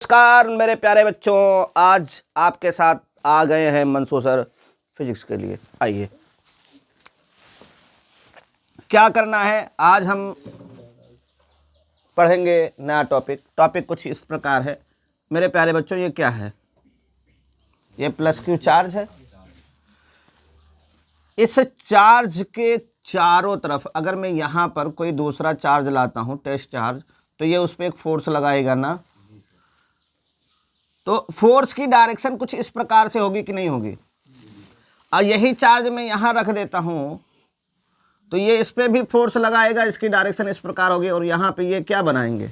नमस्कार मेरे प्यारे बच्चों, आज आपके साथ आ गए हैं मंसूर सर फिजिक्स के लिए। आइए, क्या करना है, आज हम पढ़ेंगे नया टॉपिक कुछ इस प्रकार है मेरे प्यारे बच्चों। ये क्या है? ये प्लस क्यू चार्ज है। इस चार्ज के चारों तरफ अगर मैं यहाँ पर कोई दूसरा चार्ज लाता हूँ, टेस्ट चार्ज, तो ये उस पर एक फोर्स लगाएगा ना। तो फोर्स की डायरेक्शन कुछ इस प्रकार से होगी कि नहीं होगी? और यही चार्ज मैं यहाँ रख देता हूँ तो ये इस पर भी फोर्स लगाएगा, इसकी डायरेक्शन इस प्रकार होगी। और यहाँ पे ये क्या बनाएंगे,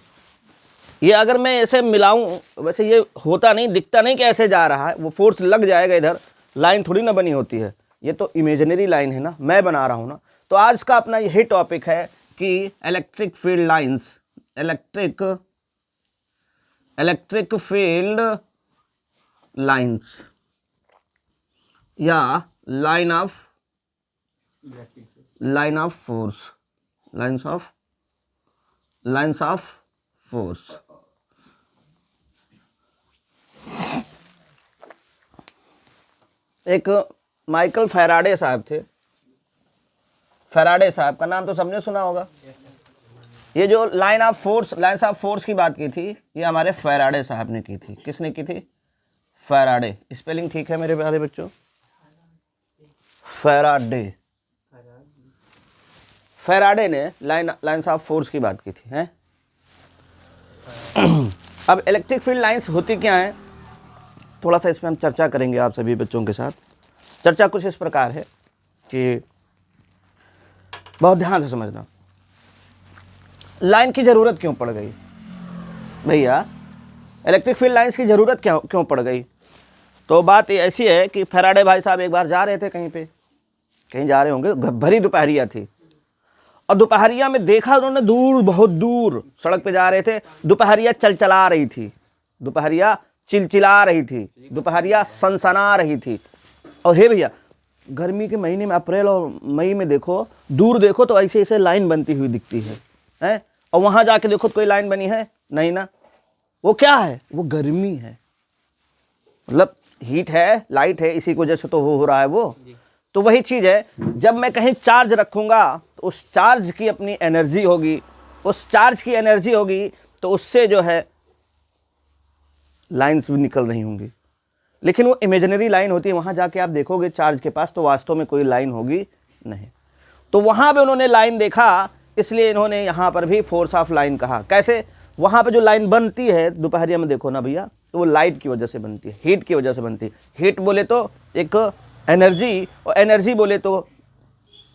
ये अगर मैं ऐसे मिलाऊं, वैसे ये होता नहीं, दिखता नहीं कि ऐसे जा रहा है, वो फोर्स लग जाएगा इधर। लाइन थोड़ी ना बनी होती है, ये तो इमेजिनरी लाइन है ना, मैं बना रहा हूँ ना। तो आज का अपना यही टॉपिक है कि electric field lines, electric field lines या line of force, lines of force. एक माइकल फैराडे साहब थे। फैराडे साहब का नाम तो सबने सुना होगा। ये जो लाइंस ऑफ फोर्स की बात की थी, ये हमारे फैराडे साहब ने की थी। किसने की थी? फैराडे। स्पेलिंग ठीक है मेरे प्यारे बच्चों? फैराडे ने लाइंस ऑफ फोर्स की बात की थी, हैं? अब इलेक्ट्रिक फील्ड लाइंस होती क्या है, थोड़ा सा इसमें हम चर्चा करेंगे आप सभी बच्चों के साथ। चर्चा कुछ इस प्रकार है कि बहुत ध्यान से समझना। लाइन की ज़रूरत क्यों पड़ गई भैया? इलेक्ट्रिक फील्ड लाइंस की ज़रूरत क्यों पड़ गई? तो बात ऐसी है कि फैराडे भाई साहब एक बार जा रहे थे, कहीं जा रहे होंगे, भरी दोपहरिया थी। और दोपहरिया में देखा उन्होंने, बहुत दूर सड़क पे जा रहे थे, दोपहरिया चलचला रही थी, दोपहरिया चिलचिला रही थी, दोपहरिया सनसना रही थी। और हे भैया, गर्मी के महीने में, अप्रैल और मई में देखो, दूर देखो तो ऐसे ऐसे लाइन बनती हुई दिखती है। और वहाँ जाके देखो तो कोई लाइन बनी है नहीं ना। वो क्या है? वो गर्मी है, मतलब हीट है, लाइट है, इसी की वजह से तो हो रहा है वो। तो वही चीज़ है, जब मैं कहीं चार्ज रखूँगा तो उस चार्ज की अपनी एनर्जी होगी, उस चार्ज की एनर्जी होगी तो उससे जो है लाइंस भी निकल रही होंगी। लेकिन वो इमेजिनरी लाइन होती है, वहाँ जाके आप देखोगे चार्ज के पास तो वास्तव में कोई लाइन होगी नहीं। तो वहाँ पे उन्होंने लाइन देखा, इसलिए इन्होंने यहाँ पर भी फोर्स ऑफ लाइन कहा। कैसे? वहाँ पे जो लाइन बनती है दोपहरिया में, देखो ना भैया, तो वो लाइट की वजह से बनती है, हीट की वजह से बनती है। हीट बोले तो एक एनर्जी, और एनर्जी बोले तो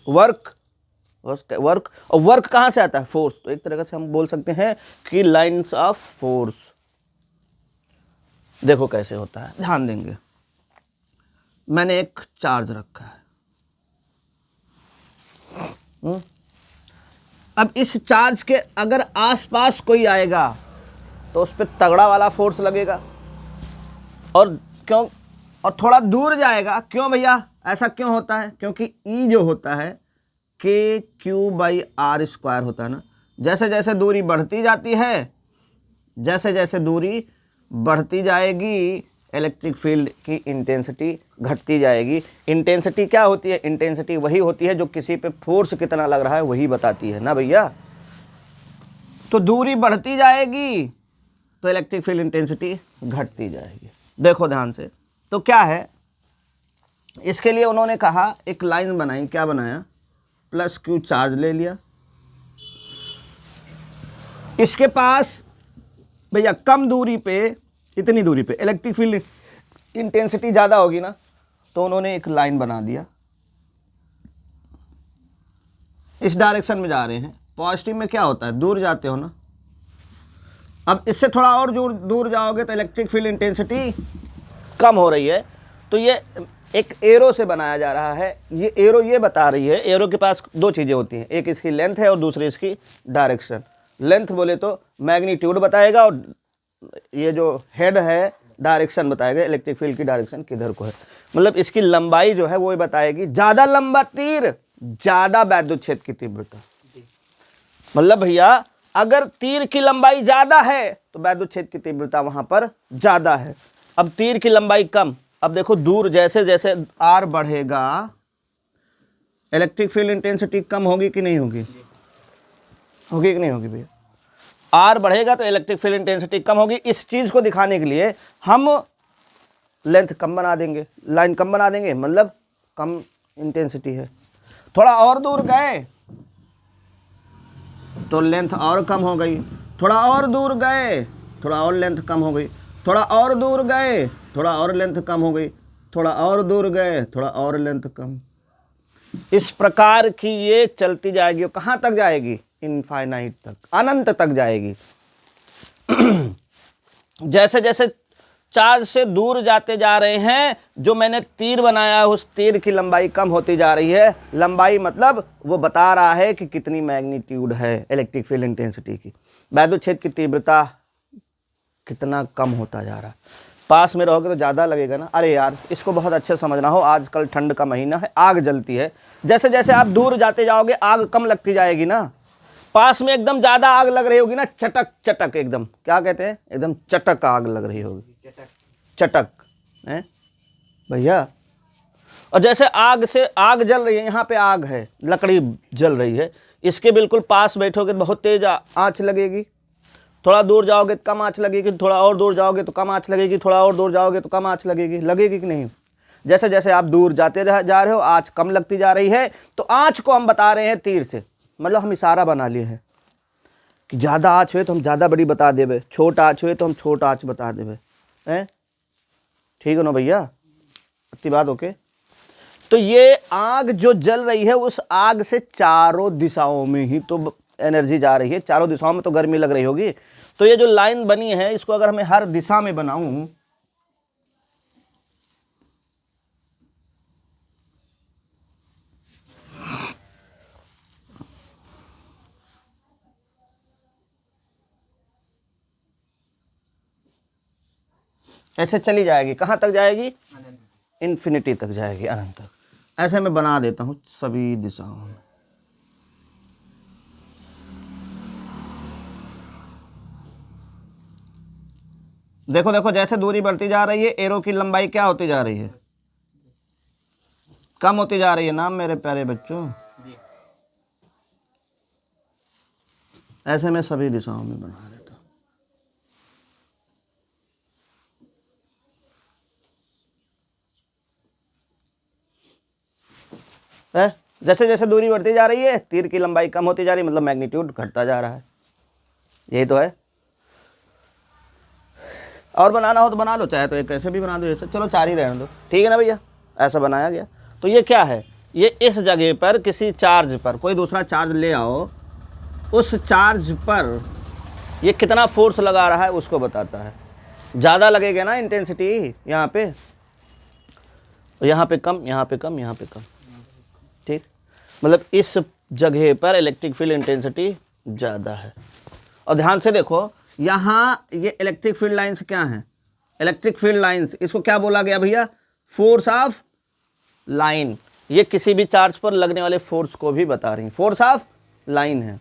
वर्क, और वर्क कहाँ से आता है? फोर्स। तो एक तरह से हम बोल सकते हैं कि लाइंस ऑफ फोर्स। देखो कैसे होता है, ध्यान देंगे। मैंने एक चार्ज रखा है, अब इस चार्ज के अगर आसपास कोई आएगा तो उस पर तगड़ा वाला फोर्स लगेगा। और क्यों? और थोड़ा दूर जाएगा, क्यों भैया? ऐसा क्यों होता है? क्योंकि E जो होता है KQ/R² होता है ना। जैसे जैसे दूरी बढ़ती जाती है, जैसे जैसे दूरी बढ़ती जाएगी, इलेक्ट्रिक फील्ड की इंटेंसिटी घटती जाएगी। इंटेंसिटी क्या होती है? इंटेंसिटी वही होती है जो किसी पे फोर्स कितना लग रहा है वही बताती है ना भैया। तो दूरी बढ़ती जाएगी तो इलेक्ट्रिक फील्ड इंटेंसिटी घटती जाएगी। देखो ध्यान से, तो क्या है, इसके लिए उन्होंने कहा, एक लाइन बनाई। क्या बनाया? प्लस क्यू चार्ज ले लिया, इसके पास भैया कम दूरी पे, इतनी दूरी पे इलेक्ट्रिक फील्ड इंटेंसिटी ज़्यादा होगी ना, तो उन्होंने एक लाइन बना दिया। इस डायरेक्शन में जा रहे हैं, पॉजिटिव में क्या होता है? दूर जाते हो ना। अब इससे थोड़ा और दूर जाओगे तो इलेक्ट्रिक फील्ड इंटेंसिटी कम हो रही है। तो ये एक एरो से बनाया जा रहा है। ये एरो ये बता रही है, एरो के पास दो चीज़ें होती हैं, एक इसकी लेंथ है और दूसरी इसकी डायरेक्शन। लेंथ बोले तो मैग्नीट्यूड बताएगा, और ये जो हेड है डायरेक्शन बताएगा, इलेक्ट्रिक फील्ड की डायरेक्शन किधर को है। मतलब इसकी लंबाई जो है वो बताएगी। ज़्यादा लंबा तीर, ज़्यादा वैद्युत क्षेत्र की तीव्रता। मतलब भैया अगर तीर की लंबाई ज्यादा है तो वैद्युत क्षेत्र की तीव्रता वहां पर ज्यादा है। अब तीर की लंबाई कम, अब देखो दूर जैसे जैसे आर बढ़ेगा इलेक्ट्रिक फील्ड इंटेंसिटी कम होगी कि नहीं होगी? होगी कि नहीं होगी भैया? आर बढ़ेगा तो इलेक्ट्रिक फील्ड इंटेंसिटी कम होगी। इस चीज को दिखाने के लिए हम लेंथ कम बना देंगे, लाइन कम बना देंगे, मतलब कम इंटेंसिटी है। थोड़ा और दूर गए तो लेंथ और कम हो गई, थोड़ा और दूर गए थोड़ा और लेंथ कम हो गई, थोड़ा और दूर गए थोड़ा और लेंथ कम हो गई, थोड़ा और दूर गए थोड़ा और लेंथ कम। इस प्रकार की ये चलती जाएगी। कहां तक जाएगी? इनफाइनाइट तक, अनंत तक जाएगी। जैसे जैसे चार्ज से दूर जाते जा रहे हैं, जो मैंने तीर बनाया है उस तीर की लंबाई कम होती जा रही है। लंबाई मतलब वो बता रहा है कि कितनी मैग्नीट्यूड है इलेक्ट्रिक फील्ड इंटेंसिटी की। वैद्युत क्षेत्र की तीव्रता कितना कम होता जा रहा है। पास में रहोगे तो ज़्यादा लगेगा ना। अरे यार इसको बहुत अच्छे समझना हो, आजकल ठंड का महीना है, आग जलती है। जैसे जैसे आप दूर जाते जाओगे आग कम लगती जाएगी ना। पास में एकदम ज़्यादा आग लग रही होगी ना, चटक चटक, एकदम क्या कहते हैं, एकदम चटक आग लग रही होगी, चटक है भैया। और जैसे आग से आग जल रही है, यहाँ पे आग है, लकड़ी जल रही है, इसके बिल्कुल पास बैठोगे तो बहुत तेज आँच लगेगी। थोड़ा दूर जाओगे तो कम आँच लगेगी, थोड़ा और दूर जाओगे तो कम आँच लगेगी, थोड़ा और दूर जाओगे तो कम आँच लगेगी। लगेगी कि नहीं? जैसे जैसे आप दूर जाते जा रहे हो आँच कम लगती जा रही है। तो आँच को हम बता रहे हैं तीर से, मतलब हम इशारा बना लिए हैं कि ज़्यादा आँच हुए तो हम ज़्यादा बड़ी बता देवे, छोट आँच हुए तो हम छोट आँच बता देवे। हैं, ठीक है ना भैया? इतनी बात ओके। तो ये आग जो जल रही है, उस आग से चारों दिशाओं में ही तो एनर्जी जा रही है, चारों दिशाओं में तो गर्मी लग रही होगी। तो ये जो लाइन बनी है, इसको अगर मैं हर दिशा में बनाऊं, ऐसे चली जाएगी। कहां तक जाएगी? इन्फिनिटी तक जाएगी, अनंत तक। ऐसे मैं बना देता हूं सभी दिशाओं में। देखो देखो, जैसे दूरी बढ़ती जा रही है, एरो की लंबाई क्या होती जा रही है? कम होती जा रही है ना मेरे प्यारे बच्चों। ऐसे मैं सभी दिशाओं में बना देता हूं। जैसे जैसे दूरी बढ़ती जा रही है, तीर की लंबाई कम होती जा रही है, मतलब मैग्नीट्यूड घटता जा रहा है। यही तो है। और बनाना हो तो बना लो, चाहे तो एक ऐसे भी बना दो, जैसे, चलो 4 ही रहने दो, ठीक है ना भैया? ऐसा बनाया गया। तो ये क्या है? ये इस जगह पर किसी चार्ज पर कोई दूसरा चार्ज ले आओ, उस चार्ज पर ये कितना फोर्स लगा रहा है उसको बताता है। ज़्यादा लगेगा ना इंटेंसिटी यहाँ पे, यहाँ पे कम, यहाँ पे कम, यहाँ पे कम, ठीक। मतलब इस जगह पर इलेक्ट्रिक फील्ड इंटेंसिटी ज़्यादा है। और ध्यान से देखो, यहाँ ये इलेक्ट्रिक फील्ड लाइंस क्या हैं? इलेक्ट्रिक फील्ड लाइंस, इसको क्या बोला गया भैया? Force of line. ये किसी भी चार्ज पर लगने वाले फोर्स को भी बता रही है, फोर्स ऑफ लाइन है।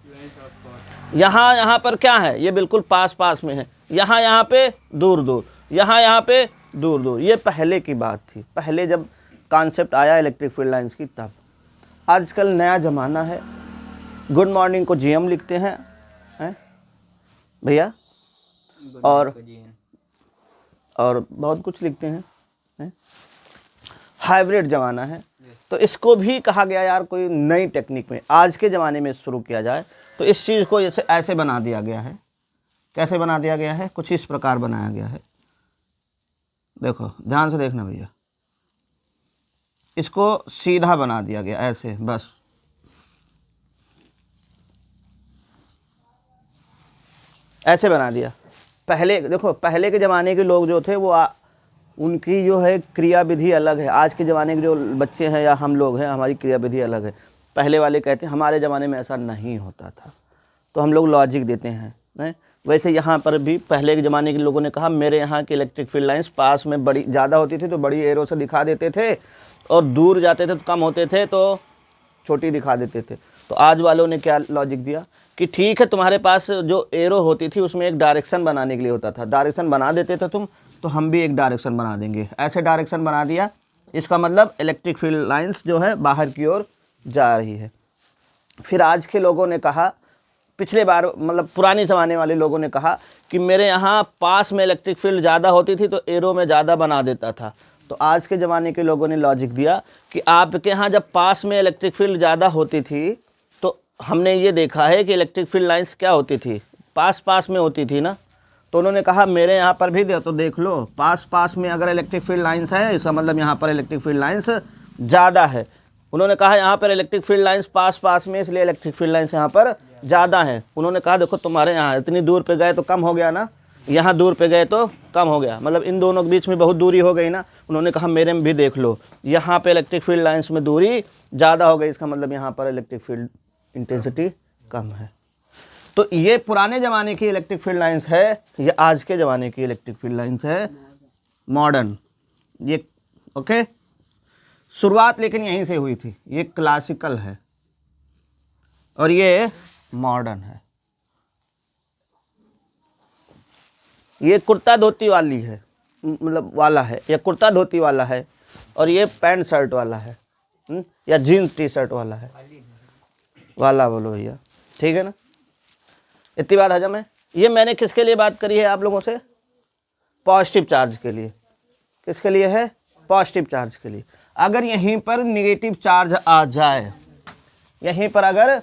यहाँ पर क्या है? ये बिल्कुल पास पास में है, यहाँ पे दूर दूर, यहाँ पे दूर दूर। ये पहले की बात थी, पहले जब कॉन्सेप्ट आया इलेक्ट्रिक फील्ड लाइंस की तब। आजकल नया ज़माना है, गुड मॉर्निंग को जीएम लिखते हैं भैया, और बहुत कुछ लिखते हैं। हाइब्रिड ज़माना है, तो इसको भी कहा गया यार कोई नई टेक्निक में आज के ज़माने में शुरू किया जाए। तो इस चीज़ को ऐसे बना दिया गया है। कैसे बना दिया गया है? कुछ इस प्रकार बनाया गया है। देखो ध्यान से देखना भैया, इसको सीधा बना दिया गया ऐसे, बस ऐसे बना दिया। पहले देखो, पहले के ज़माने के लोग जो थे वो उनकी जो है क्रिया विधि अलग है। आज के ज़माने के जो बच्चे हैं या हम लोग हैं, हमारी क्रिया विधि अलग है। पहले वाले कहते हैं हमारे ज़माने में ऐसा नहीं होता था, तो हम लोग लॉजिक देते हैं। वैसे यहाँ पर भी पहले के ज़माने के लोगों ने कहा मेरे यहाँ की इलेक्ट्रिक फील्ड लाइंस पास में बड़ी ज़्यादा होती थी तो बड़ी एरो से दिखा देते थे, और दूर जाते थे तो कम होते थे तो छोटी दिखा देते थे। तो आज वालों ने क्या लॉजिक दिया कि ठीक है, तुम्हारे पास जो एरो होती थी उसमें एक डायरेक्शन बनाने के लिए होता था, डायरेक्शन बना देते थे तुम, तो हम भी एक डायरेक्शन बना देंगे। ऐसे डायरेक्शन बना दिया, इसका मतलब इलेक्ट्रिक फील्ड लाइंस जो है बाहर की ओर जा रही है। फिर आज के लोगों ने कहा, पिछले बार मतलब पुराने ज़माने वाले लोगों ने कहा कि मेरे यहाँ पास में इलेक्ट्रिक फील्ड ज़्यादा होती थी तो एरो में ज़्यादा बना देता था। तो आज के ज़माने के लोगों ने लॉजिक दिया कि आपके यहाँ जब पास में इलेक्ट्रिक फील्ड ज़्यादा होती थी तो हमने ये देखा है कि इलेक्ट्रिक फील्ड लाइंस क्या होती थी, पास पास में होती थी ना। तो उन्होंने कहा मेरे यहाँ पर भी तो देख लो, पास पास में अगर इलेक्ट्रिक फील्ड लाइंस है, इसका मतलब यहाँ पर इलेक्ट्रिक फील्ड लाइंस ज़्यादा है। उन्होंने कहा यहाँ पर इलेक्ट्रिक फील्ड लाइंस पास पास में, इसलिए इलेक्ट्रिक फील्ड लाइंस यहाँ पर ज़्यादा है। उन्होंने कहा देखो तुम्हारे यहाँ इतनी दूर पे गए तो कम हो गया ना, यहाँ दूर पे गए तो कम हो गया, मतलब इन दोनों के बीच में बहुत दूरी हो गई ना। उन्होंने कहा मेरे में भी देख लो, यहाँ पे इलेक्ट्रिक फील्ड लाइंस में दूरी ज़्यादा हो गई, इसका मतलब यहाँ पर इलेक्ट्रिक फील्ड इंटेंसिटी कम है। तो ये पुराने ज़माने की इलेक्ट्रिक फील्ड लाइंस है, ये आज के ज़माने की इलेक्ट्रिक फील्ड लाइंस है मॉडर्न। ये ओके, शुरुआत लेकिन यहीं से हुई थी। ये क्लासिकल है और ये मॉडर्न है। ये कुर्ता धोती वाली है, मतलब वाला है, ये कुर्ता धोती वाला है, और ये पैंट शर्ट वाला है, या जीन्स टी शर्ट वाला है, वाला बोलो भैया, ठीक है ना। इतनी बात हजम है। ये मैंने किसके लिए बात करी है आप लोगों से? पॉजिटिव चार्ज के लिए। किसके लिए है? पॉजिटिव चार्ज के लिए। अगर यहीं पर नेगेटिव चार्ज आ जाए, यहीं पर अगर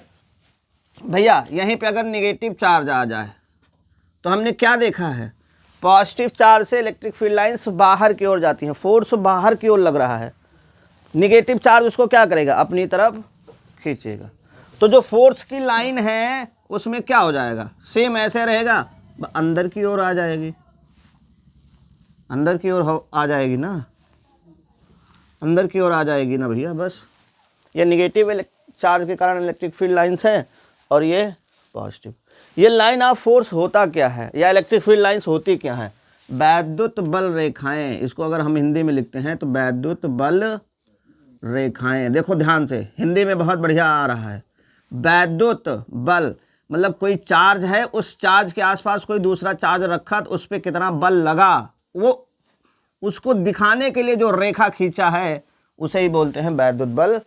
भैया यहीं पे अगर नेगेटिव चार्ज आ जाए, तो हमने क्या देखा है, पॉजिटिव चार्ज से इलेक्ट्रिक फील्ड लाइंस बाहर की ओर जाती हैं, फोर्स बाहर की ओर लग रहा है। नेगेटिव चार्ज उसको क्या करेगा? अपनी तरफ खींचेगा। तो जो फोर्स की लाइन है उसमें क्या हो जाएगा? सेम ऐसे रहेगा, अंदर की ओर आ जाएगी, अंदर की ओर आ जाएगी ना, अंदर की ओर आ जाएगी ना भैया। बस ये नेगेटिव चार्ज के कारण इलेक्ट्रिक फील्ड लाइंस है और ये पॉजिटिव। ये लाइन ऑफ फोर्स होता क्या है, या इलेक्ट्रिक फील्ड लाइंस होती क्या है? वैद्युत बल रेखाएं। इसको अगर हम हिंदी में लिखते हैं तो वैद्युत बल रेखाएं। देखो ध्यान से, हिंदी में बहुत बढ़िया आ रहा है। वैद्युत बल मतलब कोई चार्ज है, उस चार्ज के आसपास कोई दूसरा चार्ज रखा तो उस पर कितना बल लगा, वो उसको दिखाने के लिए जो रेखा खींचा है उसे ही बोलते हैं वैद्युत बल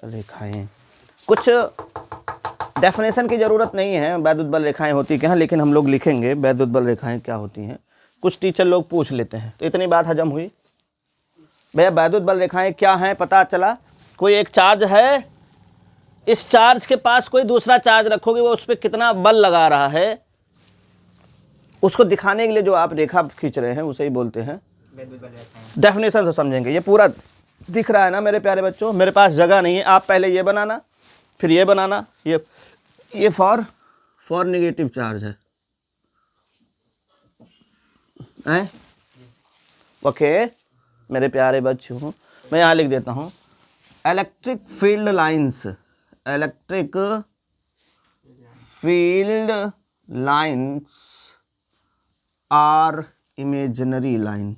रेखाएं। कुछ डेफिनेशन की ज़रूरत नहीं है वैद्युत बल रेखाएं होती क्या हैं, लेकिन हम लोग लिखेंगे वैद्युत बल रेखाएं क्या होती हैं। कुछ टीचर लोग पूछ लेते हैं, तो इतनी बात हजम हुई। भैया वैद्युत बल रेखाएं क्या हैं? पता चला कोई एक चार्ज है, इस चार्ज के पास कोई दूसरा चार्ज रखोगे, वो उस पर कितना बल लगा रहा है, उसको दिखाने के लिए जो आप रेखा खींच रहे हैं उसे ही बोलते हैं डेफिनेशन से समझेंगे। ये पूरा दिख रहा है ना मेरे प्यारे बच्चों? मेरे पास जगह नहीं है, आप पहले ये बनाना फिर ये बनाना। ये फॉर नेगेटिव चार्ज है, ओके मेरे प्यारे बच्चों। मैं यहाँ लिख देता हूँ, electric field lines, electric field lines are imaginary line.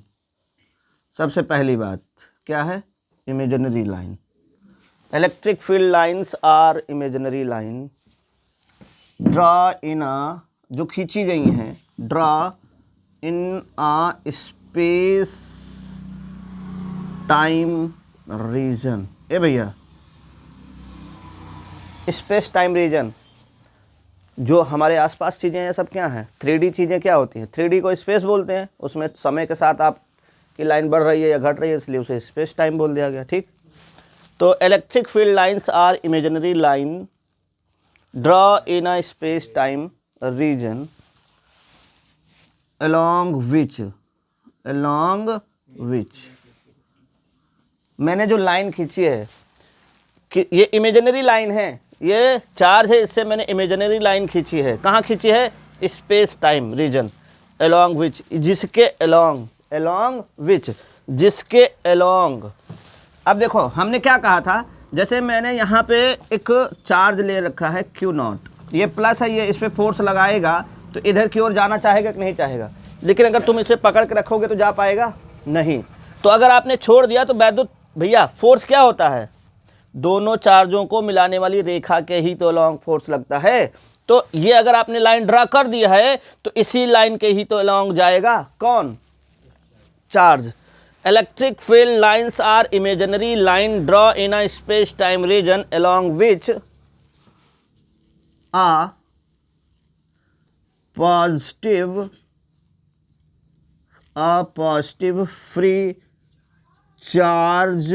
सबसे पहली बात क्या है? Imaginary line. Electric field lines are imaginary line draw in a, जो खींची गई हैं, draw in a space time region. ए भैया स्पेस टाइम रीजन, जो हमारे आसपास चीज़ें हैं सब क्या हैं? 3D चीज़ें क्या होती हैं? 3D को स्पेस बोलते हैं, उसमें समय के साथ आपकी लाइन बढ़ रही है या घट रही है, इसलिए उसे स्पेस टाइम बोल दिया गया, ठीक। तो electric field lines are imaginary line draw in a space time region along which मैंने जो लाइन खींची है कि ये इमेजिनरी लाइन है, ये चार्ज है, इससे मैंने इमेजिनरी लाइन खींची है। कहाँ खींची है? Space time region along which, जिसके along which, जिसके along। अब देखो हमने क्या कहा था, जैसे मैंने यहाँ पे एक चार्ज ले रखा है Q0, ये प्लस है, ये इस पर फोर्स लगाएगा तो इधर की ओर जाना चाहेगा कि नहीं चाहेगा? लेकिन अगर तुम इसे पकड़ के रखोगे तो जा पाएगा नहीं। तो अगर आपने छोड़ दिया तो वैद्युत भैया फोर्स क्या होता है? दोनों चार्जों को मिलाने वाली रेखा के ही तो लॉन्ग फोर्स लगता है। तो ये अगर आपने लाइन ड्रा कर दिया है तो इसी लाइन के ही तो लॉन्ग जाएगा कौन, charge. Electric field lines are imaginary line draw in a space time region along which a positive free charge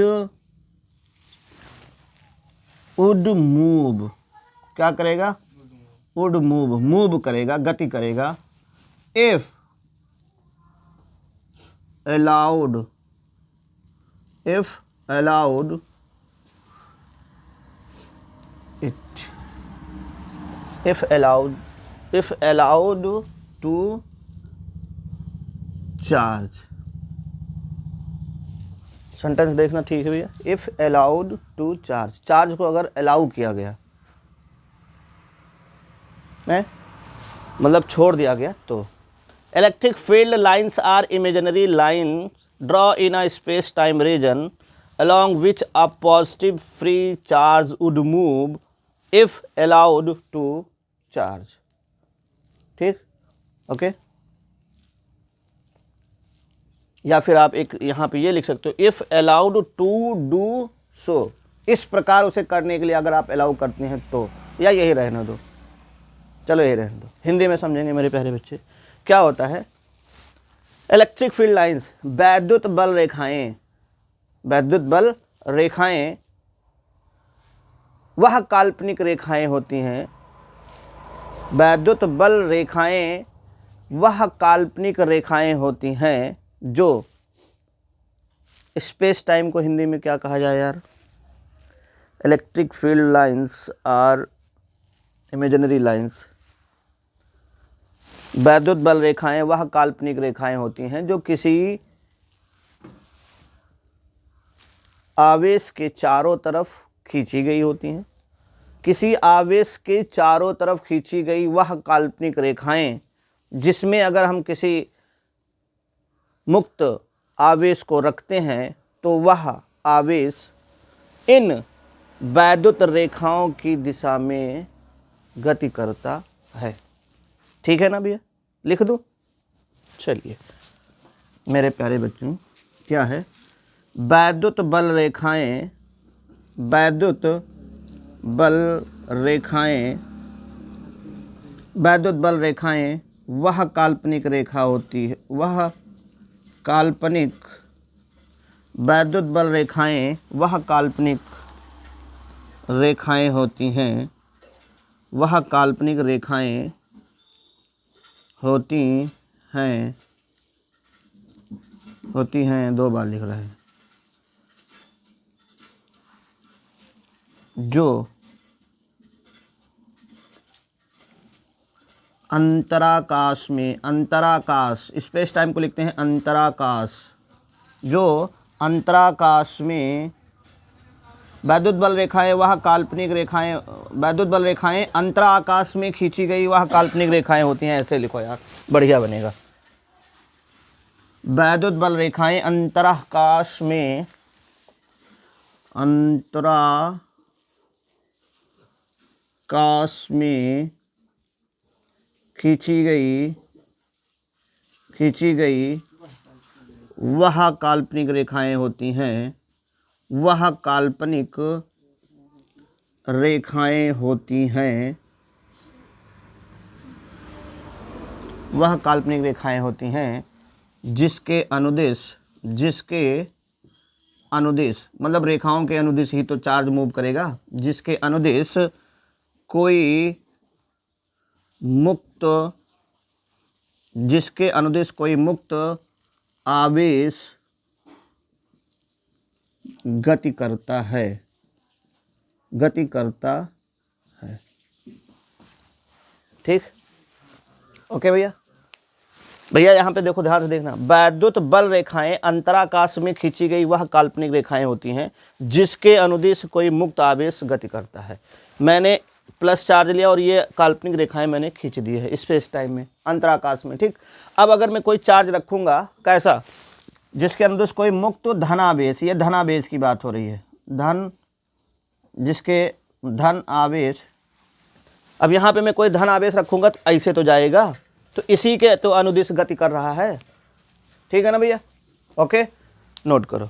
would move, क्या करेगा, would मूव करेगा, गति करेगा, if allowed to charge. Sentence देखना ठीक है भैया, if allowed to charge, charge को अगर अलाउ किया गया मतलब छोड़ दिया गया तो। Electric field lines are imaginary line draw in a space time region along which a positive free charge would move if allowed to charge। ठीक, ओके। या फिर आप एक यहाँ पे ये लिख सकते हो, if allowed to do so, इस प्रकार उसे करने के लिए अगर आप अलाउ करते हैं तो, या यही रहने दो, चलो यही रहने दो, हिंदी में समझेंगे मेरे प्यारे बच्चे। क्या होता है, इलेक्ट्रिक फील्ड लाइंस, वैद्युत बल रेखाएं, वैद्युत बल रेखाएं वह काल्पनिक रेखाएं होती हैं, वैद्युत बल रेखाएं वह काल्पनिक रेखाएं होती हैं जो स्पेस टाइम को हिंदी में क्या कहा जाए यार, electric field lines are imaginary lines, वैद्युत बल रेखाएं वह काल्पनिक रेखाएं होती हैं जो किसी आवेश के चारों तरफ खींची गई होती हैं, किसी आवेश के चारों तरफ खींची गई वह काल्पनिक रेखाएं जिसमें अगर हम किसी मुक्त आवेश को रखते हैं तो वह आवेश इन वैद्युत रेखाओं की दिशा में गति करता है। ठीक है ना भैया, लिख दूं? चलिए मेरे प्यारे बच्चों, क्या है, वैद्युत बल रेखाएं, वैद्युत बल रेखाएं, वैद्युत बल रेखाएं वह काल्पनिक रेखा होती है, वह काल्पनिक, वैद्युत बल रेखाएं वह काल्पनिक रेखाएं होती हैं, वह काल्पनिक रेखाएं होती हैं, दो बार लिख रहे हैं, जो अंतराकाश में, अंतराकाश स्पेस टाइम को लिखते हैं अंतराकाश, जो अंतराकाश में वैद्युत बल रेखाएं वह काल्पनिक रेखाएं, वैद्युत बल रेखाएं अंतराकाश में खींची गई वह काल्पनिक रेखाएं होती हैं। ऐसे लिखो यार, बढ़िया बनेगा। वैद्युत बल रेखाएं अंतराकाश में, अंतराकाश में खींची गई वह काल्पनिक रेखाएं होती हैं, वह काल्पनिक रेखाएं होती हैं, वह काल्पनिक रेखाएं होती हैं जिसके अनुदेश मतलब रेखाओं के अनुदेश ही तो चार्ज मूव करेगा, जिसके अनुदेश कोई मुक्त आवेश गति करता है। ठीक, ओके भैया। यहाँ पे देखो, ध्यान से देखना, वैद्युत बल रेखाएं अंतराकाश में खींची गई वह काल्पनिक रेखाएं होती हैं जिसके अनुदिश कोई मुक्त आवेश गति करता है। मैंने प्लस चार्ज लिया और ये काल्पनिक रेखाएं मैंने खींच दी है स्पेस टाइम में, अंतराकाश में। ठीक, अब अगर मैं कोई चार्ज रखूंगा, कैसा, जिसके अनुदिश कोई मुक्त धनावेश, ये धनावेश की बात हो रही है, धन जिसके धन आवेश, अब यहाँ पे मैं कोई धन आवेश रखूँगा तो ऐसे तो जाएगा, तो इसी के तो अनुदिश गति कर रहा है। ठीक है ना भैया, ओके, नोट करो।